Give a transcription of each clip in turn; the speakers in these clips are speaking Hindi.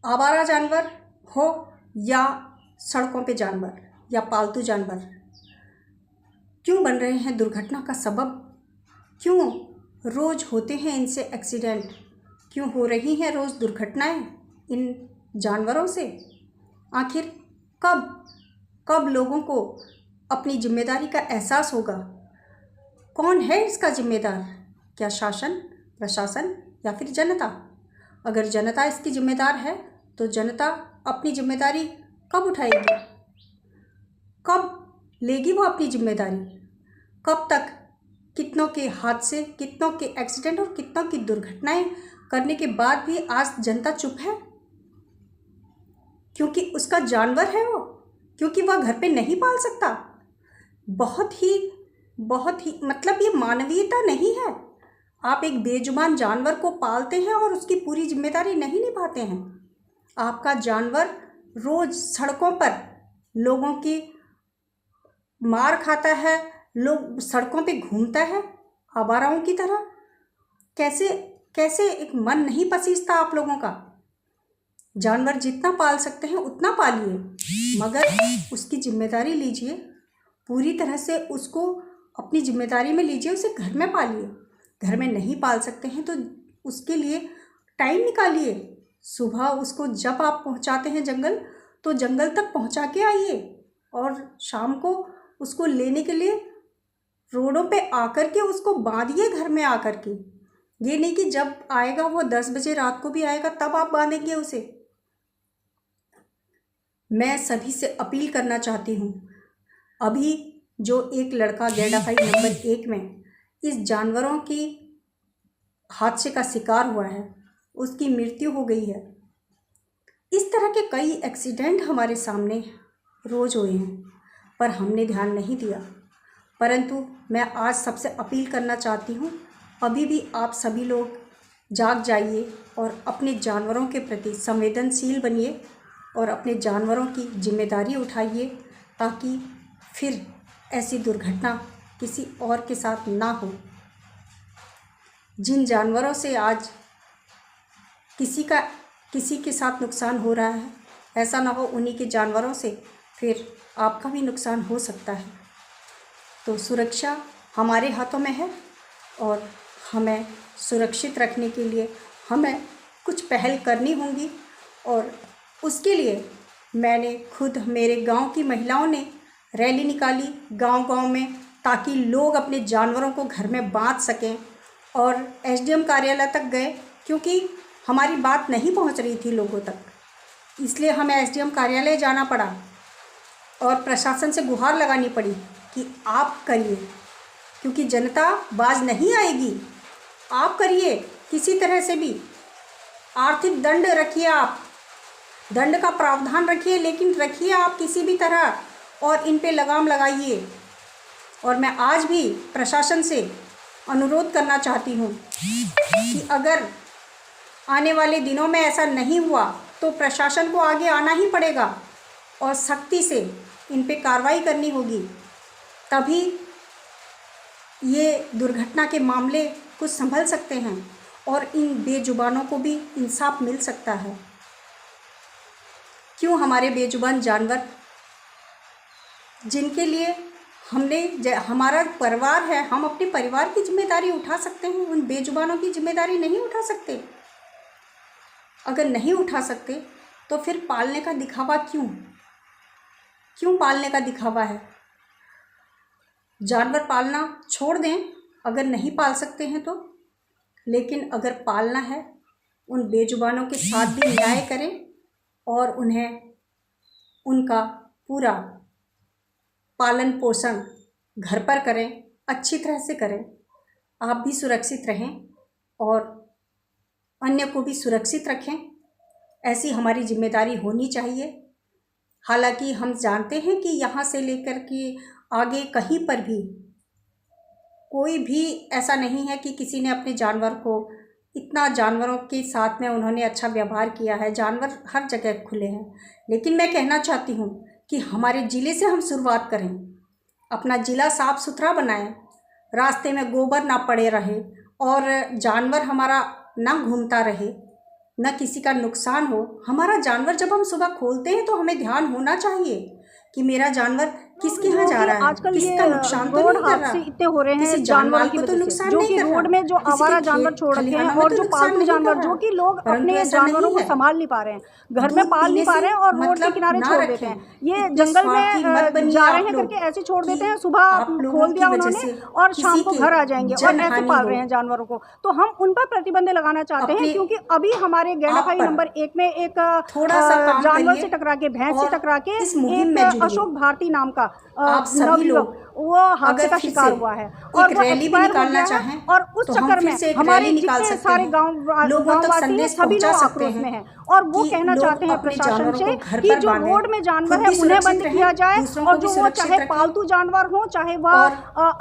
आवारा जानवर हो या सड़कों पे जानवर या पालतू जानवर, क्यों बन रहे हैं दुर्घटना का सबब? क्यों रोज़ होते हैं इनसे एक्सीडेंट? क्यों हो रही हैं रोज़ दुर्घटनाएं इन जानवरों से? आखिर कब कब लोगों को अपनी जिम्मेदारी का एहसास होगा? कौन है इसका जिम्मेदार? क्या शासन, प्रशासन या फिर जनता? अगर जनता इसकी जिम्मेदार है तो जनता अपनी जिम्मेदारी कब उठाएगी? कब लेगी वो अपनी जिम्मेदारी? कब तक कितनों के हादसे, कितनों के एक्सीडेंट और कितनों की दुर्घटनाएं करने के बाद भी आज जनता चुप है? क्योंकि उसका जानवर है वो, क्योंकि वह घर पे नहीं पाल सकता। बहुत ही मतलब ये मानवीयता नहीं है। आप एक बेजुबान जानवर को पालते हैं और उसकी पूरी जिम्मेदारी नहीं निभाते हैं। आपका जानवर रोज़ सड़कों पर लोगों की मार खाता है, लोग सड़कों पे घूमता है आवाराओं की तरह। कैसे कैसे एक मन नहीं पसीजता आप लोगों का? जानवर जितना पाल सकते हैं उतना पालिए, मगर उसकी जिम्मेदारी लीजिए, पूरी तरह से उसको अपनी जिम्मेदारी में लीजिए, उसे घर में पालिए। घर में नहीं पाल सकते हैं तो उसके लिए टाइम निकालिए। सुबह उसको जब आप पहुंचाते हैं जंगल, तो जंगल तक पहुंचा के आइए, और शाम को उसको लेने के लिए रोडों पे आकर के उसको बांधिए घर में आकर के। ये नहीं कि जब आएगा वो 10 बजे रात को भी आएगा तब आप बांधेंगे उसे। मैं सभी से अपील करना चाहती हूँ, अभी जो एक लड़का गैंडाफाई नंबर 1 में इस जानवरों की हादसे का शिकार हुआ है, उसकी मृत्यु हो गई है। इस तरह के कई एक्सीडेंट हमारे सामने रोज़ हुए हैं, पर हमने ध्यान नहीं दिया। परंतु मैं आज सबसे अपील करना चाहती हूँ, अभी भी आप सभी लोग जाग जाइए और अपने जानवरों के प्रति संवेदनशील बनिए और अपने जानवरों की जिम्मेदारी उठाइए, ताकि फिर ऐसी दुर्घटना किसी और के साथ ना हो। जिन जानवरों से आज किसी के साथ नुकसान हो रहा है, ऐसा ना हो उन्हीं के जानवरों से फिर आपका भी नुकसान हो सकता है। तो सुरक्षा हमारे हाथों में है और हमें सुरक्षित रखने के लिए हमें कुछ पहल करनी होंगी। और उसके लिए मैंने खुद, मेरे गांव की महिलाओं ने रैली निकाली गांव-गांव में, ताकि लोग अपने जानवरों को घर में बांध सकें, और एसडीएम कार्यालय तक गए, क्योंकि हमारी बात नहीं पहुंच रही थी लोगों तक, इसलिए हमें एसडीएम कार्यालय जाना पड़ा और प्रशासन से गुहार लगानी पड़ी कि आप करिए, क्योंकि जनता बाज नहीं आएगी। आप करिए, किसी तरह से भी आर्थिक दंड रखिए, आप दंड का प्रावधान रखिए, लेकिन रखिए आप किसी भी तरह, और इन पे लगाम लगाइए। और मैं आज भी प्रशासन से अनुरोध करना चाहती हूँ कि अगर आने वाले दिनों में ऐसा नहीं हुआ तो प्रशासन को आगे आना ही पड़ेगा और सख्ती से इन पे कार्रवाई करनी होगी, तभी ये दुर्घटना के मामले कुछ संभल सकते हैं और इन बेजुबानों को भी इंसाफ मिल सकता है। क्यों हमारे बेजुबान जानवर, जिनके लिए हमारा परिवार है, हम अपने परिवार की जिम्मेदारी उठा सकते हैं, उन बेजुबानों की जिम्मेदारी नहीं उठा सकते? अगर नहीं उठा सकते तो फिर पालने का दिखावा क्यों पालने का दिखावा है? जानवर पालना छोड़ दें अगर नहीं पाल सकते हैं तो, लेकिन अगर पालना है उन बेजुबानों के साथ भी न्याय करें और उन्हें उनका पूरा पालन पोषण घर पर करें, अच्छी तरह से करें। आप भी सुरक्षित रहें और अन्य को भी सुरक्षित रखें, ऐसी हमारी जिम्मेदारी होनी चाहिए। हालांकि हम जानते हैं कि यहाँ से लेकर के आगे कहीं पर भी कोई भी ऐसा नहीं है कि किसी ने अपने जानवर को, इतना जानवरों के साथ में उन्होंने अच्छा व्यवहार किया है, जानवर हर जगह खुले हैं। लेकिन मैं कहना चाहती हूँ कि हमारे ज़िले से हम शुरुआत करें, अपना ज़िला साफ़ सुथरा बनाएं, रास्ते में गोबर ना पड़े रहे और जानवर हमारा ना घूमता रहे, न किसी का नुकसान हो। हमारा जानवर जब हम सुबह खोलते हैं तो हमें ध्यान होना चाहिए कि मेरा जानवर किसके यहाँ जा रहा है, आजकल किसी ये का नुकसान तो रोड नहीं कर रहा, हादसे इतने हो रहे किसी हैं जानवर जानवरों की को तो वजह से, नुकसान जो नहीं कि कर रहा, रोड में जो किसी के आवारा जानवर खेत छोड़ रखे हैं खलिहानों में और तो जो नुकसान पालतू नहीं कर जानवर रहा जो है, कि लोग परंतु अपने ऐसा जानवरों नहीं को है। संभाल नहीं पा रहे हैं, घर में दूध पाल नहीं पीने पा से रहे हैं और रोड के मतलब किनारे ना छोड़ देते रखें, हैं। ये इतने जंगल स्वार्थी में मत बनिए जा आप रहे हैं लोग करके ऐसे छोड़ कि देते हैं, सुबह आप लोगों खोल की दिया वजह उन्होंने से और शाम किसी को के घर आ जाएंगे और ऐसे जनहानि पाल हो। रहे हैं जानवरों को। तो हम उन पर प्रतिबंध लगाना चाहते हैं, अपने क्योंकि अभी हमारे आप गैंडाखाई पर नंबर 1 में एक थोड़ा सा काम जानवर करिए से टकरा के, भैंस से और टकरा के इस मुहिम एक में जुड़िए। अशोक भारती नाम का आप सभी नवयुवक लोग वो हादसे अगर का फिर शिकार से हुआ है और एक वो रैली भी एक्सपायर हो निकालना गया है। चाहें और उस तो हम चक्कर फिर में से एक हमारे रैली निकाल जितने सकते सारे हैं, लोगों तक गांववासी हैं संदेश सभी पहुंचा लोग सकते आक्रोश में हैं हैं और वो कि कहना लोग चाहते हैं अपने प्रशासन जानवरों से को घर कि पर जो बांधें, रोड में जानवर खुद है भी उन्हें सुरक्षित बंद रहें, किया जाए दूसरों और को भी जो वो सुरक्षित चाहे रखें। पालतू जानवर हो चाहे वह और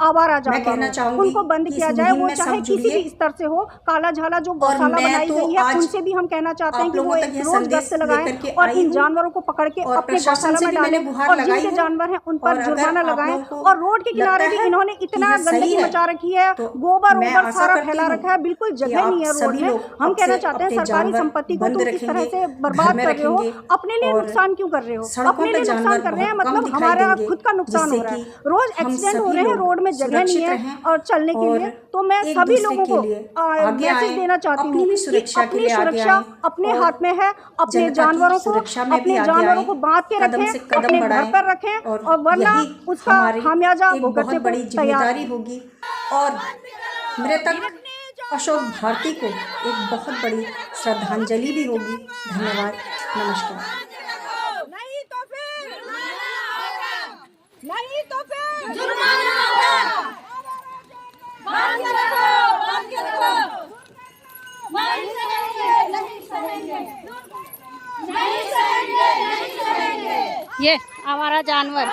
आवारा मैं जानवर कहना हो, चाहूँगी उनको बंद कि इस किया जाए। मुहिम वो में चाहे सब किसी जुड़िए। भी स्तर से हो। काला झाला जो और गौशाला मैं बनाई तो गई है आज उनसे भी हम कहना चाहते हैं आप कि वो लोगों तक एक यह रोज संदेश गश्त लगाएं लेकर के और आई इन हूँ जानवरों को पकड़ के और अपने प्रशासन गौशाला से में भी मैंने डालें गुहार और लगाई जिनके है। जानवर हैं उन और पर अगर जुर्माना आप लगाएं। लोगों को और रोड के लगता किनारे भी है इन्होंने कि इतना यह सही गंदगी है मचा रखी है, तो गोबर मैं ओबर आशा सारा करती फैला हूँ रखा है, बिल्कुल कि जगह नहीं आप है रोड सभी में। लोग हम अब कहना से चाहते हैं अपने सरकारी जानवर संपत्ति को बंद तुम इस तरह रखेंगे, से घर बर्बाद में कर रहे हो, रखेंगे अपने लिए और नुकसान क्यों कर रहे हो? सड़कों अपने पर लिए नुकसान जानवर कर रहे हैं, बहुत कम मतलब दिखाई हमारा देंगे, खुद का नुकसान जिससे हो रहा है। कि रोज हम एक्सीडेंट हो सभी रहे हैं, लोग रोड में जगह नहीं सुरक्षित है रहें और चलने के और लिए। तो मैं एक सभी दूसरे लोगों के को लिए आगे मैसेज आएं, देना चाहती हूँ अपनी भी कि सुरक्षा के अपनी लिए आगे सुरक्षा आएं अपने और हाथ में है। अपने जनता की जानवरों को सुरक्षा में भी अपने आगे जानवरों आएं, को बांध के कदम रखें, से कदम अपने घर बढ़ाएं पर रखें और वरना यही उसका हमारी खामियाजा एक भुगतने बहुत को बड़ी तैयार जिम्मेदारी है। होगी। और मृतक अशोक भारती को एक बहुत बड़ी श्रद्धांजलि भी होगी। धन्यवाद, नमस्कार। नहीं तो फिर जुर्माना होगा। बांध के रखो, बांध के रखो। नहीं सहेंगे, नहीं सहेंगे, नहीं सहेंगे, नहीं सहेंगे। ये आवारा जानवर